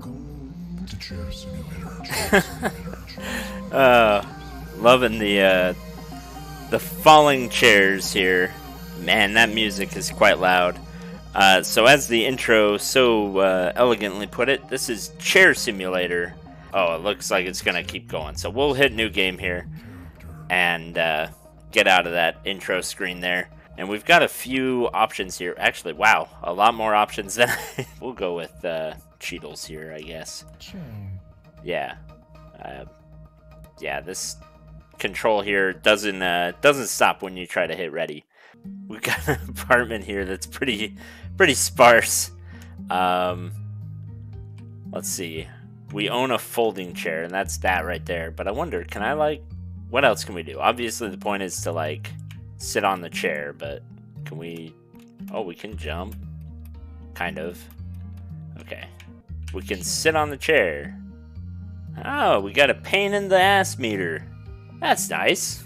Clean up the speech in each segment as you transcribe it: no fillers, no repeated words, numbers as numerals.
Welcome to Chair Simulator. Chair Simulator. Loving the falling chairs here. Man, that music is quite loud. So as the intro so elegantly put it, this is Chair Simulator. Oh, it looks like it's gonna keep going. So we'll hit new game here and get out of that intro screen there. And we've got a few options here. Actually, wow, a lot more options than we'll go with Cheadle's here, I guess. Yeah. Yeah, this control here doesn't stop when you try to hit ready. We've got an apartment here that's pretty sparse. Let's see. We own a folding chair, and that's that right there. But I wonder, can I what else can we do? Obviously, the point is to sit on the chair, but can we? Oh, we can jump. Kind of. Okay. We can sit on the chair. Oh, we got a pain in the ass meter. That's nice.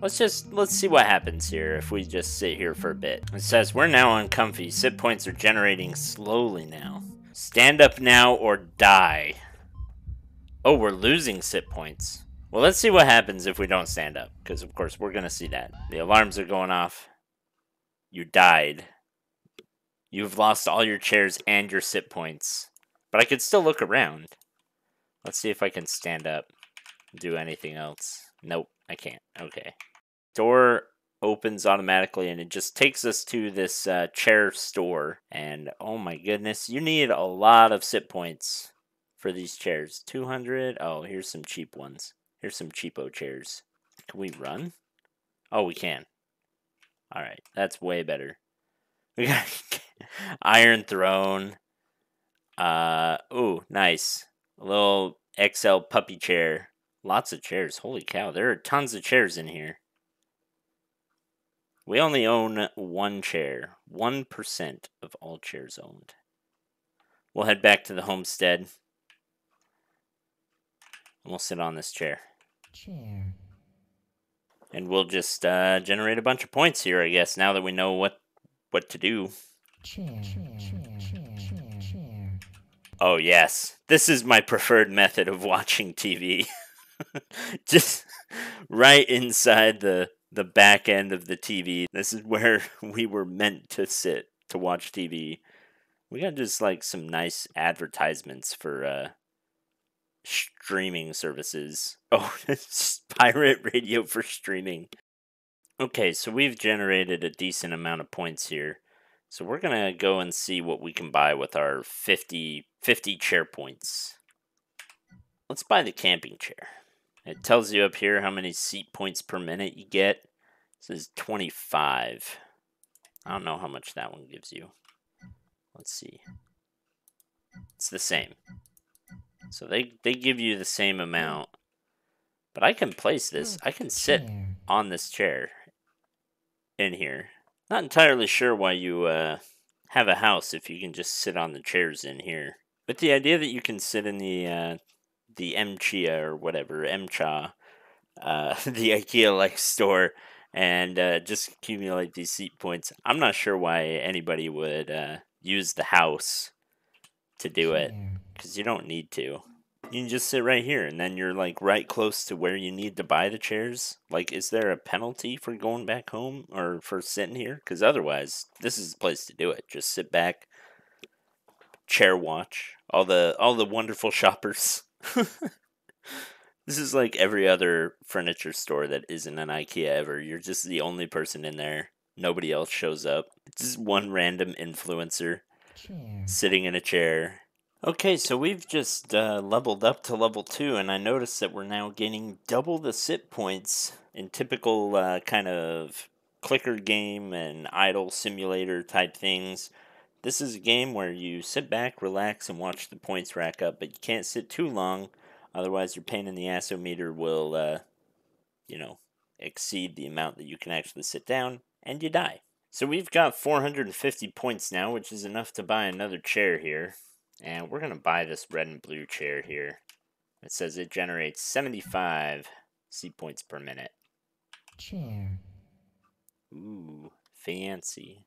Let's see what happens here if we just sit here for a bit. It says we're now uncomfy. Sit points are generating slowly now. Stand up now or die. Oh, we're losing sit points. Well, let's see what happens if we don't stand up, because of course we're gonna see that. The alarms are going off. You died. You've lost all your chairs and your sit points. But I could still look around. Let's see if I can stand up. Do anything else. Nope, I can't. Okay. Door opens automatically and it just takes us to this chair store. And oh my goodness, you need a lot of sit points for these chairs. 200. Oh, here's some cheap ones. Here's some cheapo chairs. Can we run? Oh, we can. Alright, that's way better. We got Iron Throne. Ooh, nice. A little XL puppy chair. Lots of chairs. Holy cow, there are tons of chairs in here. We only own one chair. 1% of all chairs owned. We'll head back to the homestead. And we'll sit on this chair. And we'll just generate a bunch of points here, I guess, now that we know what to do. Oh, yes. This is my preferred method of watching TV. Just right inside the back end of the TV. This is where we were meant to sit to watch TV. We got just some nice advertisements for streaming services. Oh, it's pirate radio for streaming. Okay, so we've generated a decent amount of points here. So we're going to go and see what we can buy with our 50 chair points. Let's buy the camping chair. It tells you up here how many seat points per minute you get. It says 25. I don't know how much that one gives you. Let's see. It's the same. So they give you the same amount. But I can place this. I can sit on this chair in here. Not entirely sure why you have a house if you can just sit on the chairs in here. But the idea that you can sit in the MCHA or whatever, MCHA, the IKEA-like store, and just accumulate these seat points. I'm not sure why anybody would use the house to do it, because you don't need to. You can just sit right here, and then you're right close to where you need to buy the chairs. Is there a penalty for going back home or for sitting here? Because otherwise, this is the place to do it. Just sit back, chair watch all the wonderful shoppers. This is like every other furniture store that isn't an IKEA ever. You're just the only person in there. Nobody else shows up. It's just one random influencer sitting in a chair. Okay, so we've just leveled up to level 2, and I noticed that we're now gaining double the sit points in typical kind of clicker game and idle simulator type things. This is a game where you sit back, relax, and watch the points rack up, but you can't sit too long, otherwise your pain in the assometer will, exceed the amount that you can actually sit down, and you die. So we've got 450 points now, which is enough to buy another chair here. And we're going to buy this red and blue chair here. It says it generates 75 seat points per minute. Ooh, fancy.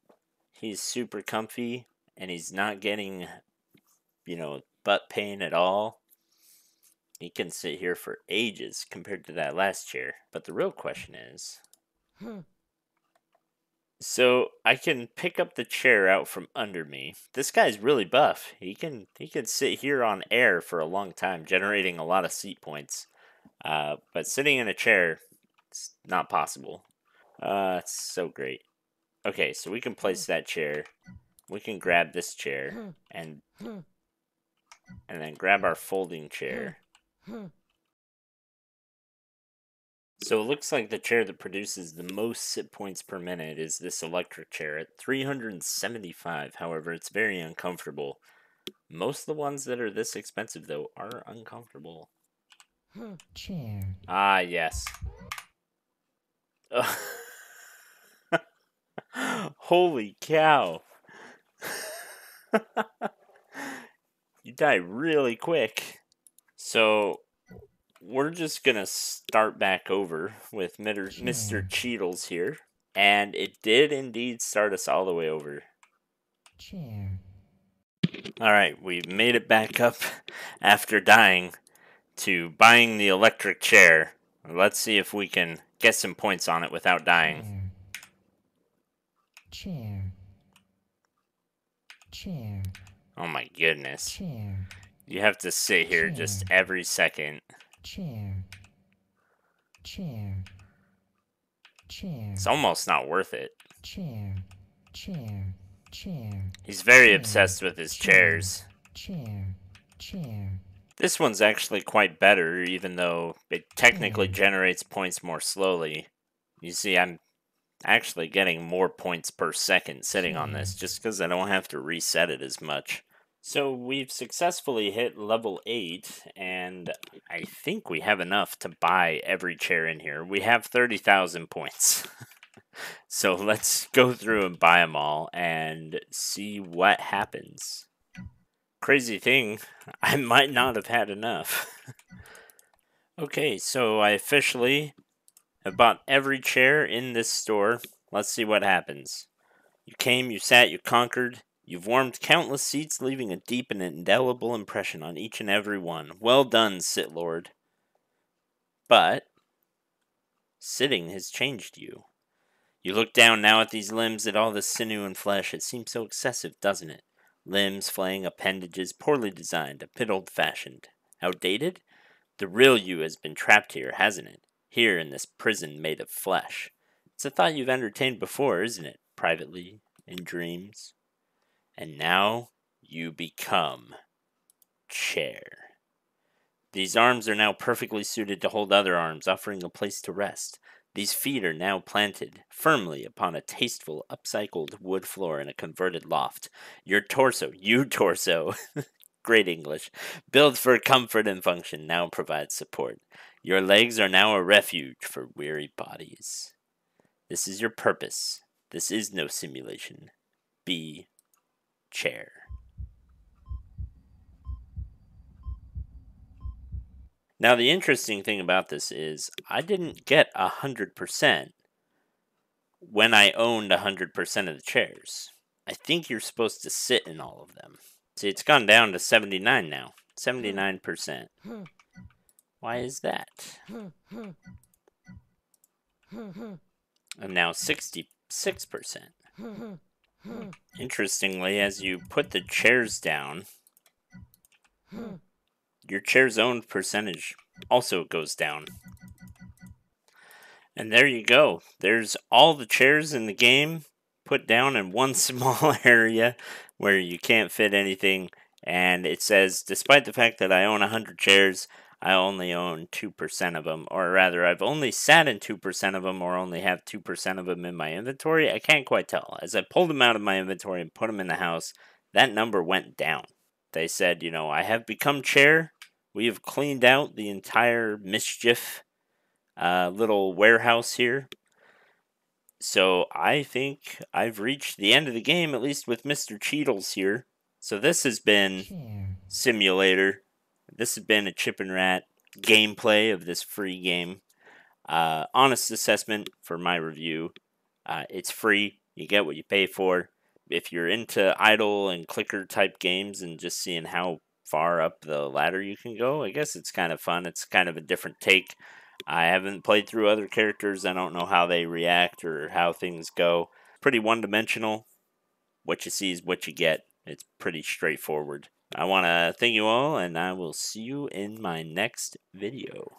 He's super comfy, and he's not getting butt pain at all. He can sit here for ages compared to that last chair. But the real question is, so I can pick up the chair out from under me. This guy's really buff. He can sit here on air for a long time, generating a lot of seat points. But sitting in a chair, it's not possible. It's so great. Okay, so we can place that chair. We can grab this chair and then grab our folding chair. So it looks like the chair that produces the most sit points per minute is this electric chair at 375. However, it's very uncomfortable. Most of the ones that are this expensive, though, are uncomfortable. Chair. Ah, yes. Holy cow. You die really quick. So we're just gonna start back over with Mr. Cheadles here. And it did indeed start us all the way over. Chair. Alright, we made it back up after dying to buying the electric chair. Let's see if we can get some points on it without dying. Chair. Chair. Oh my goodness. Chair. You have to sit here just every second. Chair. Chair. Chair. It's almost not worth it. Chair. Chair. Chair. He's very obsessed with his chairs. Chair. Chair. This one's actually quite better, even though it technically generates points more slowly. You see, I'm actually getting more points per second sitting on this, just because I don't have to reset it as much. So we've successfully hit level 8, and I think we have enough to buy every chair in here. We have 30,000 points. So let's go through and buy them all and see what happens. Crazy thing, I might not have had enough. Okay, so I officially have bought every chair in this store. Let's see what happens. You came, you sat, you conquered. You've warmed countless seats, leaving a deep and indelible impression on each and every one. Well done, Sit Lord. But sitting has changed you. You look down now at these limbs, at all this sinew and flesh. It seems so excessive, doesn't it? Limbs, flaying appendages, poorly designed, a bit old-fashioned. Outdated? The real you has been trapped here, hasn't it? Here in this prison made of flesh. It's a thought you've entertained before, isn't it? Privately, in dreams. And now you become chair. These arms are now perfectly suited to hold other arms, offering a place to rest. These feet are now planted firmly upon a tasteful, upcycled wood floor in a converted loft. Your torso, great English, built for comfort and function, now provides support. Your legs are now a refuge for weary bodies. This is your purpose. This is no simulation. Be chair. Now, the interesting thing about this is I didn't get 100% when I owned 100% of the chairs. I think you're supposed to sit in all of them. See, it's gone down to 79 now. 79%. Why is that? I'm now 66%. Interestingly, as you put the chairs down, your chair's owned percentage also goes down. And there you go. There's all the chairs in the game put down in one small area where you can't fit anything. And it says, despite the fact that I own 100 chairs, I only own 2% of them. Or rather, I've only sat in 2% of them or only have 2% of them in my inventory. I can't quite tell. As I pulled them out of my inventory and put them in the house, that number went down. They said, I have become chair. We have cleaned out the entire mischief little warehouse here. So I think I've reached the end of the game, at least with Mr. Cheadles here. So this has been Simulator. This has been a ChipNRat gameplay of this free game. Honest assessment for my review. It's free. You get what you pay for. if you're into idle and clicker type games and just seeing how far up the ladder you can go, I guess it's kind of fun. It's kind of a different take. I haven't played through other characters. I don't know how they react or how things go. Pretty one-dimensional. What you see is what you get. It's pretty straightforward. I want to thank you all, and I will see you in my next video.